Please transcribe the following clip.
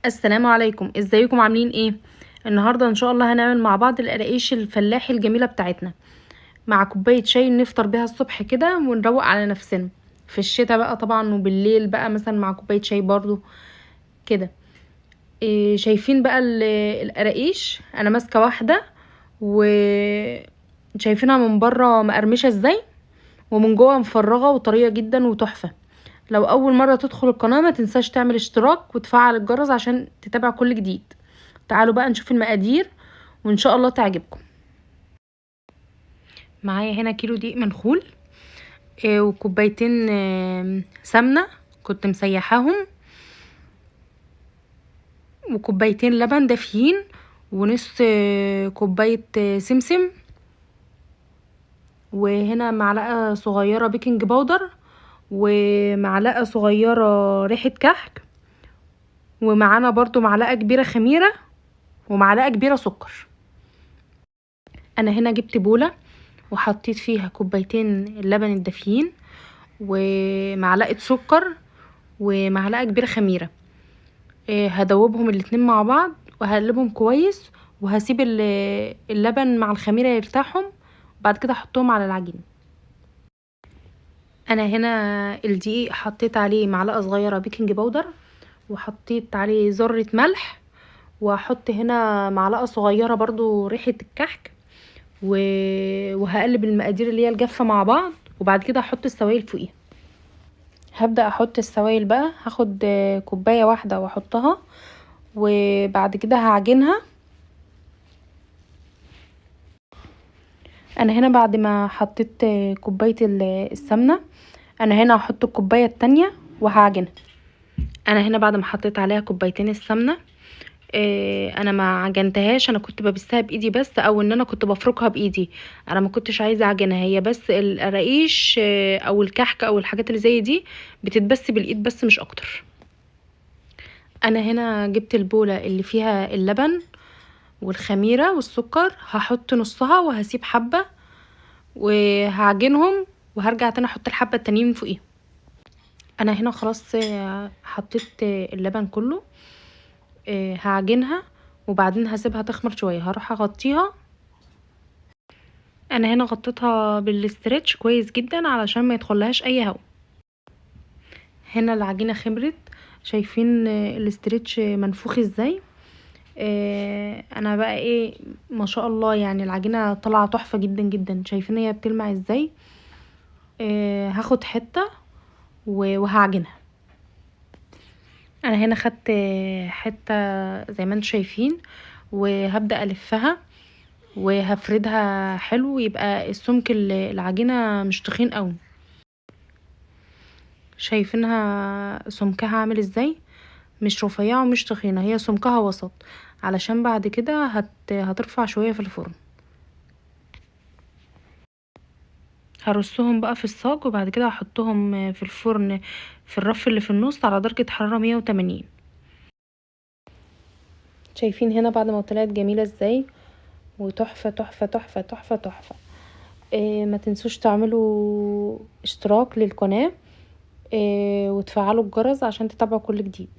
السلام عليكم، ازيكم عاملين ايه؟ النهارده ان شاء الله هنعمل مع بعض القراقيش الفلاحي الجميله بتاعتنا مع كوبايه شاي نفطر بيها الصبح كده ونروق على نفسنا في الشتاء بقى طبعا، وبالليل بقى مثلا مع كوبايه شاي برضو كده. إيه شايفين بقى القراقيش؟ انا ماسكه واحده وشايفينها من بره مقرمشه ازاي، ومن جوه مفرغه وطريه جدا وتحفه. لو اول مره تدخل القناه ما تنساش تعمل اشتراك وتفعل الجرس عشان تتابع كل جديد. تعالوا بقى نشوف المقادير وان شاء الله تعجبكم. معايا هنا كيلو دقيق منخول، وكوبايتين سمنه كنت مسيحاهم، وكوبايتين لبن دافيين، ونص كوبايه سمسم، وهنا معلقه صغيره بيكنج باودر، ومعلقه صغيره ريحه كحك، ومعانا برضو معلقه كبيره خميره، ومعلقه كبيره سكر. انا هنا جبت بوله وحطيت فيها كوبايتين اللبن الدافيين، ومعلقه سكر، ومعلقه كبيره خميره. هدوبهم الاتنين مع بعض وهقلبهم كويس، وهسيب اللبن مع الخميره يرتاحهم، بعد كده احطهم على العجين. انا هنا الدقيق حطيت عليه معلقه صغيره بيكنج باودر، وحطيت عليه ذره ملح، وهحط هنا معلقه صغيره برضو ريحه الكحك، وهقلب المقادير اللي هي الجافه مع بعض، وبعد كده هحط السوائل فوقيها. هبدأ احط السوائل بقى، هاخد كوبايه واحده واحطها، وبعد كده هعجنها. انا هنا بعد ما حطيت كوبايه السمنه، انا هنا هحط الكوبايه التانية وهعجنها. انا هنا بعد ما حطيت عليها كوبايتين السمنه، انا ما عجنتهاش، انا كنت ببسها بايدي بس، او ان انا كنت بفركها بايدي. انا ما كنتش عايزه اعجنها، هي بس القراقيش او الكحك او الحاجات اللي زي دي بتتبس بالايد بس مش اكتر. انا هنا جبت البوله اللي فيها اللبن والخميره والسكر، هحط نصها وهسيب حبه وهعجنهم، وهرجع تاني احط الحبه التانيين فوقيهم. انا هنا خلاص حطيت اللبن كله، هعجنها وبعدين هسيبها تخمر شويه، هروح اغطيها. انا هنا غطيتها بالاسترتش كويس جدا علشان ما يدخلهاش اي هواء. هنا العجينه خمرت، شايفين الاسترتش منفوخ ازاي؟ انا بقى ايه، ما شاء الله يعني العجينه طالعه تحفه جدا جدا، شايفين هي بتلمع ازاي؟ هاخد حته وهعجنها. انا هنا خدت حته زي ما انتم شايفين، وهبدا الفها وهفردها حلو، يبقى السمك العجينه مش تخين قوي. شايفينها سمكها عامل ازاي؟ مش رفيعه ومش تخينه، هي سمكها وسط، علشان بعد كده هترفع شويه في الفرن. هرصهم بقى في الصاج، وبعد كده هحطهم في الفرن في الرف اللي في النص على درجه حراره 180. شايفين هنا بعد ما طلعت جميله ازاي؟ وتحفه تحفه تحفه تحفه تحفه. ما تنسوش تعملوا اشتراك للقناه، وتفعلوا الجرس عشان تتابعوا كل جديد.